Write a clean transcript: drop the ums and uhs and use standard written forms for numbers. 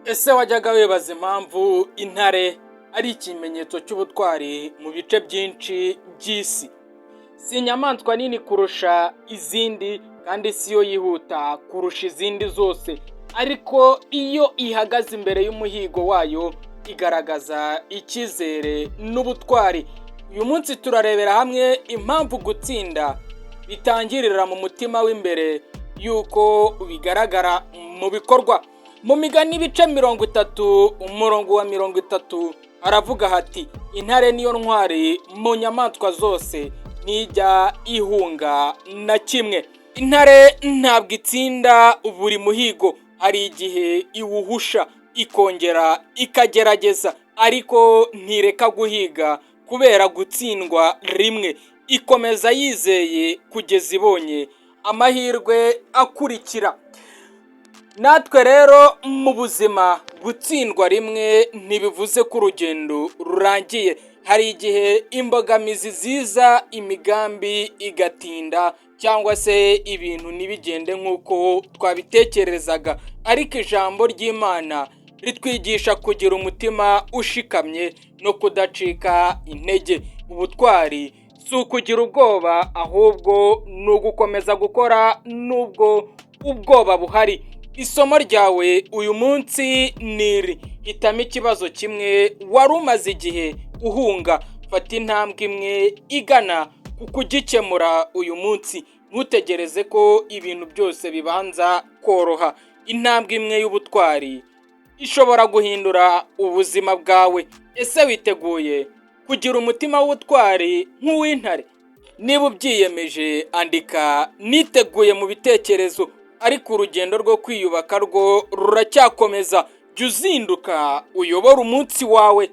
Ese wajyaga wibaza impamvu intare ari ikimenyetso cy'ubutwari mu bice byinshi by'isi? Si inyamaswa nini kurusha izindi kandi si yo yihuta kurusha izindi zose, ariko iyo ihagaze imbere y'umuhigo wayo igaragaza icyizere n'ubutwari. Uyu munsi turarebera hamwe impamvu gutsinda bitangirira mu mutima w'imbere yuko bigaragara mu bikorwa. Mu migani ibice 30 umurongo wa 30 haravuga hati intare niyo ntwari mu nyamaswa zose nijya ihunga na kimwe. Intare ntabwo itsinda buri muhigo, hari igihe iwuhusha ikongera ikagerageza, ariko ntireka guhiga kubera gutsindwa rimwe. Ikomeza yizeye kugeza ibonye amahirwe akurikira. Natwe rero mu buzima gutsindwa rimwe ntibivuze ko urugendo rurangiye. Hari igihe imbogamizi ziza, imigambi igatinda cyangwa se ibintu ntibigende nk'uko twabitekerezaga, ariko ijambo ry'Imana ritwigisha kugira umutima ushikamye no kudacika intege. Ubutwari si ukugira ubwoba, ahubwo ni ugukomeza gukora nubwo ubwoba buhari. Isomo ryawe uyu munsi ni iri: hitamo ikibazo kimwe wari umaze igihe uhunga, fata intambwe imwe igana ku kugikemura uyu munsi. Ntutegereze ko ibintu byose bibanza koroha. Intambwe imwe y'ubutwari ishobora guhindura ubuzima bwawe. Ese witeguye kugira umutima w'ubutwari nk'uw'intare? Niba ubyiyemeje, andika niteguye mu bitekerezo, ariko urugendo rwo kwiyubaka rwo ruracyakomeza. Jya uzinduka uyobore umunsi wawe.